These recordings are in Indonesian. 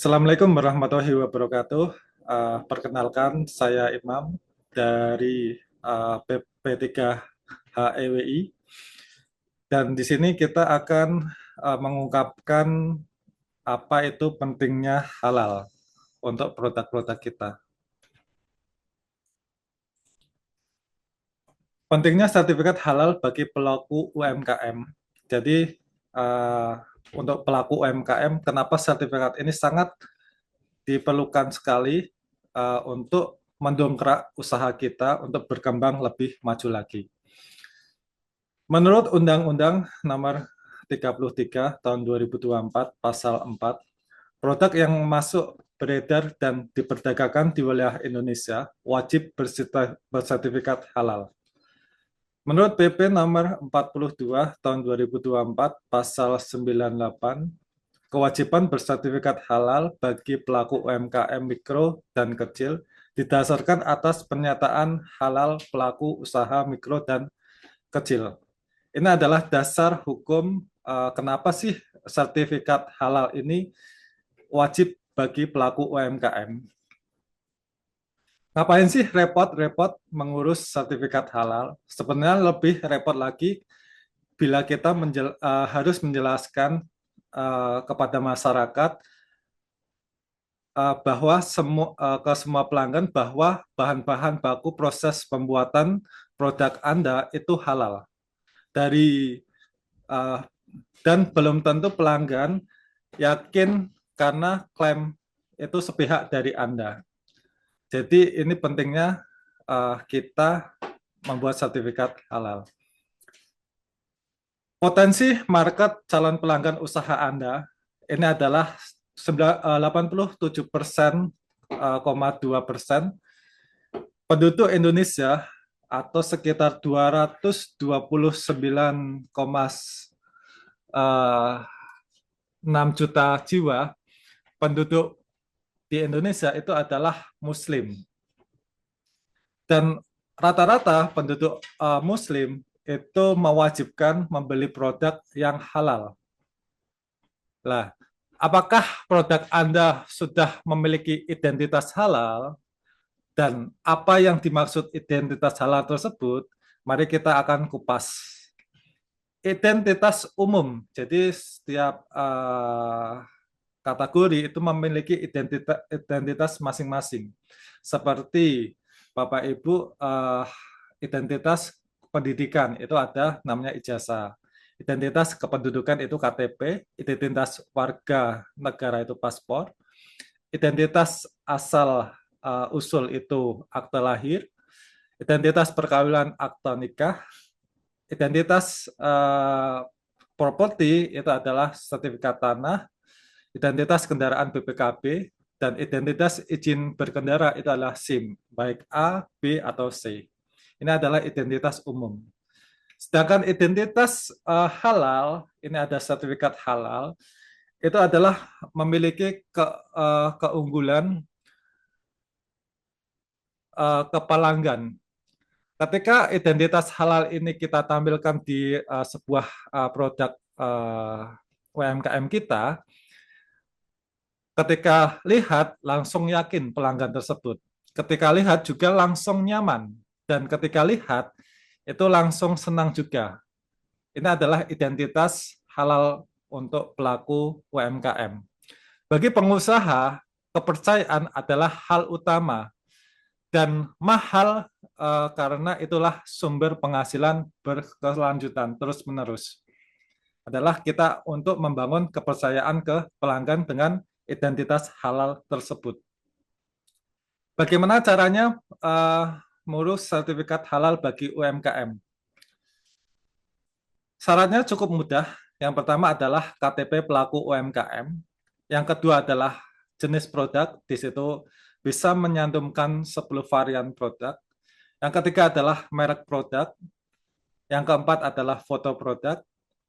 Assalamualaikum warahmatullahi wabarakatuh. Perkenalkan, saya Imam dari PP3 HEWI. Dan di sini kita akan mengungkapkan apa itu pentingnya halal untuk produk-produk kita. Pentingnya sertifikat halal bagi pelaku UMKM. Jadi, uh, untuk pelaku UMKM, kenapa sertifikat ini sangat diperlukan sekali untuk mendongkrak usaha kita untuk berkembang lebih maju lagi. Menurut Undang-Undang Nomor 33 Tahun 2024 Pasal 4, produk yang masuk beredar dan diperdagangkan di wilayah Indonesia wajib bersertifikat halal. Menurut PP nomor 42 tahun 2024 pasal 98, kewajiban bersertifikat halal bagi pelaku UMKM mikro dan kecil didasarkan atas pernyataan halal pelaku usaha mikro dan kecil. Ini adalah dasar hukum kenapa sih sertifikat halal ini wajib bagi pelaku UMKM. Ngapain sih repot-repot mengurus sertifikat halal? Sebenarnya lebih repot lagi bila kita harus menjelaskan kepada masyarakat bahwa ke semua pelanggan bahwa bahan-bahan baku proses pembuatan produk Anda itu halal. Dari uh, dan belum tentu pelanggan yakin karena klaim itu sepihak dari Anda. Jadi ini pentingnya kita membuat sertifikat halal. Potensi market calon pelanggan usaha Anda ini adalah 87,2% penduduk Indonesia atau sekitar 229,6 juta jiwa penduduk di Indonesia itu adalah Muslim. Dan rata-rata penduduk Muslim itu mewajibkan membeli produk yang halal. Lah, apakah produk Anda sudah memiliki identitas halal dan apa yang dimaksud identitas halal tersebut? Mari kita akan kupas. Identitas umum. Jadi setiap kategori itu memiliki identitas masing-masing. Seperti Bapak Ibu identitas pendidikan itu ada namanya ijazah. Identitas kependudukan itu KTP, identitas warga negara itu paspor, identitas asal usul itu akte lahir, identitas perkawinan akte nikah, identitas properti itu adalah sertifikat tanah, identitas kendaraan BPKB, dan identitas izin berkendara itu adalah SIM, baik A, B, atau C. Ini adalah identitas umum. Sedangkan identitas halal, ini ada sertifikat halal, itu adalah memiliki keunggulan ke pelanggan. Ketika identitas halal ini kita tampilkan di sebuah produk UMKM kita, ketika lihat langsung yakin pelanggan tersebut. Ketika lihat juga langsung nyaman. Dan ketika lihat itu langsung senang juga. Ini adalah identitas halal untuk pelaku UMKM. Bagi pengusaha, kepercayaan adalah hal utama dan mahal karena itulah sumber penghasilan berkelanjutan terus-menerus. Adalah kita untuk membangun kepercayaan ke pelanggan dengan identitas halal tersebut. Bagaimana caranya mengurus sertifikat halal bagi UMKM? Syaratnya cukup mudah. Yang pertama adalah KTP pelaku UMKM. Yang kedua adalah jenis produk. Di situ bisa menyantumkan 10 varian produk. Yang ketiga adalah merek produk. Yang keempat adalah foto produk.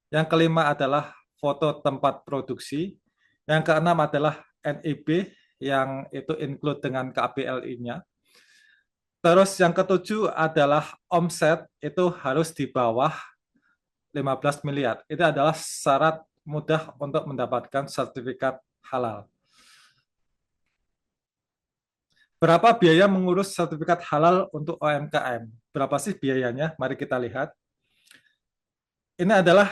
Yang kelima adalah foto tempat produksi. Yang keenam adalah NIB yang itu include dengan KPLI-nya. Terus yang ketujuh adalah omset itu harus di bawah 15 miliar. Itu adalah syarat mudah untuk mendapatkan sertifikat halal. Berapa biaya mengurus sertifikat halal untuk UMKM? Berapa sih biayanya? Mari kita lihat. Ini adalah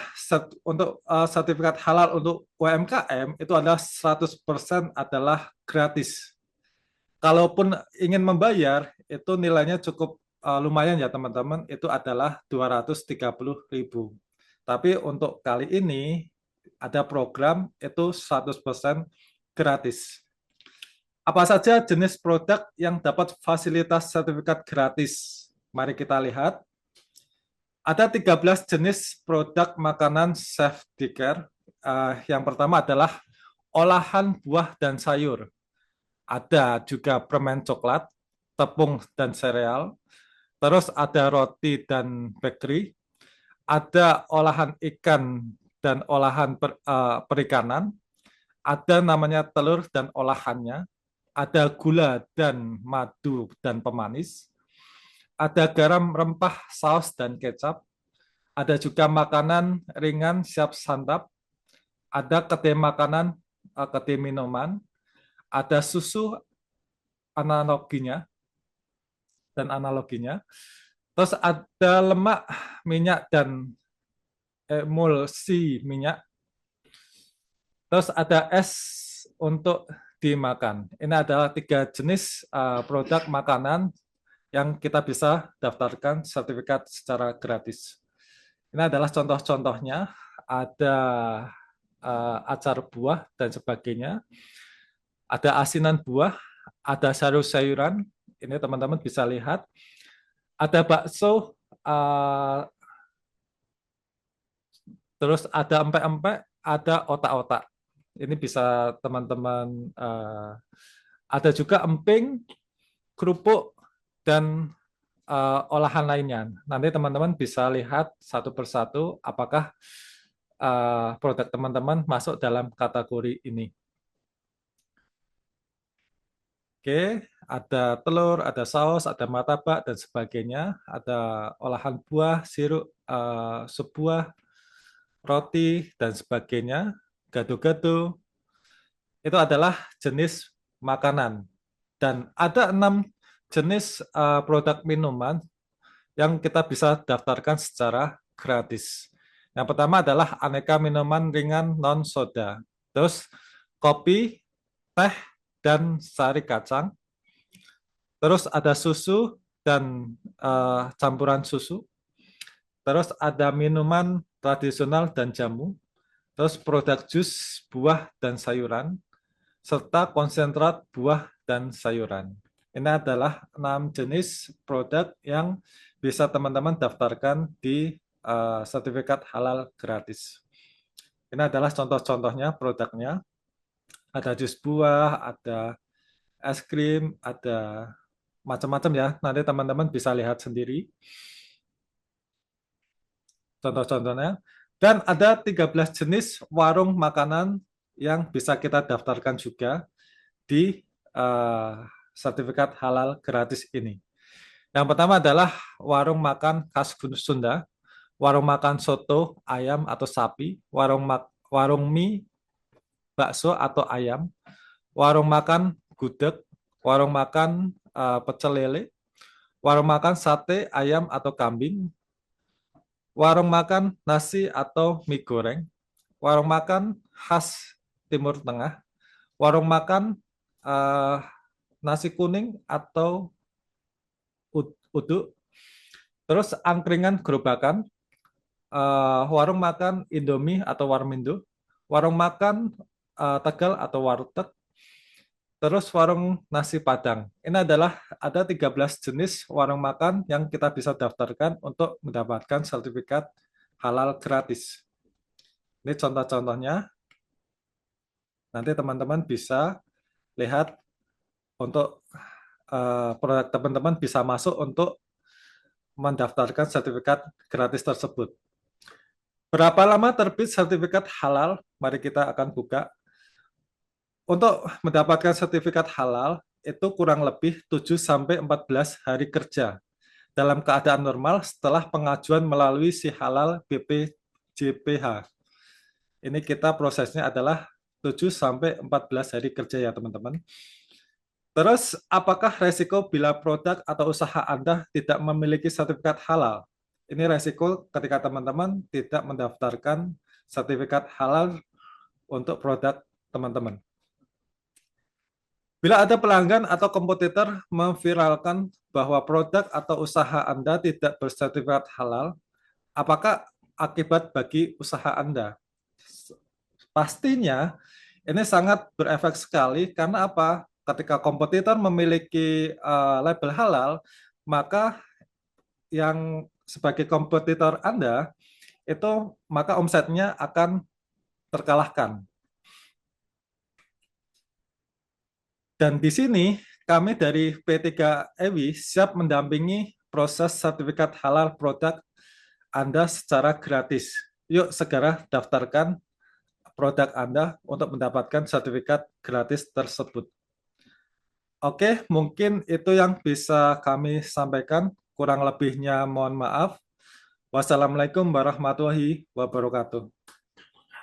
untuk sertifikat halal untuk UMKM itu adalah 100% adalah gratis. Kalaupun ingin membayar, itu nilainya cukup lumayan ya teman-teman, itu adalah 230.000. Tapi untuk kali ini ada program itu 100% gratis. Apa saja jenis produk yang dapat fasilitas sertifikat gratis? Mari kita lihat. Ada 13 jenis produk makanan safety care. Yang pertama adalah olahan buah dan sayur. Ada juga permen coklat, tepung dan sereal. Terus ada roti dan bakery. Ada olahan ikan dan olahan perikanan. Ada namanya telur dan olahannya. Ada gula dan madu dan pemanis. Ada garam, rempah, saus, dan kecap. Ada juga makanan ringan siap santap. Ada kedai makanan, kedai minuman. Ada susu analoginya dan analoginya. Terus ada lemak, minyak, dan emulsi minyak. Terus ada es untuk dimakan. Ini adalah 3 jenis produk makanan yang kita bisa daftarkan sertifikat secara gratis. Ini adalah contoh-contohnya. Ada acar buah dan sebagainya. Ada asinan buah, ada sayur-sayuran. Ini teman-teman bisa lihat. Ada bakso, terus ada empek-empek, ada otak-otak. Ini bisa teman-teman, ada juga emping, kerupuk, dan olahan lainnya. Nanti teman-teman bisa lihat satu persatu apakah produk teman-teman masuk dalam kategori ini. Oke, ada telur, ada saus, ada martabak, dan sebagainya. Ada olahan buah, sirup, sebuah, roti, dan sebagainya. Gado-gado, itu adalah jenis makanan. Dan ada 6 jenis produk minuman yang kita bisa daftarkan secara gratis. Yang pertama adalah aneka minuman ringan non-soda. Terus kopi, teh, dan sari kacang. Terus ada susu dan campuran susu. Terus ada minuman tradisional dan jamu. Terus produk jus, buah, dan sayuran. Serta konsentrat buah dan sayuran. Ini adalah 6 jenis produk yang bisa teman-teman daftarkan di sertifikat halal gratis. Ini adalah contoh-contohnya produknya. Ada jus buah, ada es krim, ada macam-macam ya. Nanti teman-teman bisa lihat sendiri contoh-contohnya. Dan ada 13 jenis warung makanan yang bisa kita daftarkan juga di sertifikat halal gratis ini. Yang pertama adalah warung makan khas Sunda, warung makan soto, ayam atau sapi, warung mie, bakso atau ayam, warung makan gudeg, warung makan pecel lele, warung makan sate, ayam atau kambing, warung makan nasi atau mie goreng, warung makan khas Timur Tengah, warung makan nasi kuning atau uduk, terus angkringan gerobakan, warung makan Indomie atau Warmindo, warung makan Tegal atau Warteg, terus warung nasi Padang. Ini adalah ada 13 jenis warung makan yang kita bisa daftarkan untuk mendapatkan sertifikat halal gratis. Ini contoh-contohnya. Nanti teman-teman bisa lihat untuk produk teman-teman bisa masuk untuk mendaftarkan sertifikat gratis tersebut. Berapa lama terbit sertifikat halal? Mari kita akan buka. Untuk mendapatkan sertifikat halal itu kurang lebih 7-14 hari kerja dalam keadaan normal setelah pengajuan melalui si halal BPJPH. Ini kita prosesnya adalah 7-14 hari kerja ya teman-teman. Terus, apakah resiko bila produk atau usaha Anda tidak memiliki sertifikat halal? Ini resiko ketika teman-teman tidak mendaftarkan sertifikat halal untuk produk teman-teman. Bila ada pelanggan atau kompetitor memviralkan bahwa produk atau usaha Anda tidak bersertifikat halal, apakah akibat bagi usaha Anda? Pastinya ini sangat berefek sekali karena apa? Ketika kompetitor memiliki label halal, maka yang sebagai kompetitor Anda itu maka omsetnya akan terkalahkan. Dan di sini kami dari P3 EWI siap mendampingi proses sertifikat halal produk Anda secara gratis. Yuk segera daftarkan produk Anda untuk mendapatkan sertifikat gratis tersebut. Oke, mungkin itu yang bisa kami sampaikan. Kurang lebihnya mohon maaf. Wassalamualaikum warahmatullahi wabarakatuh.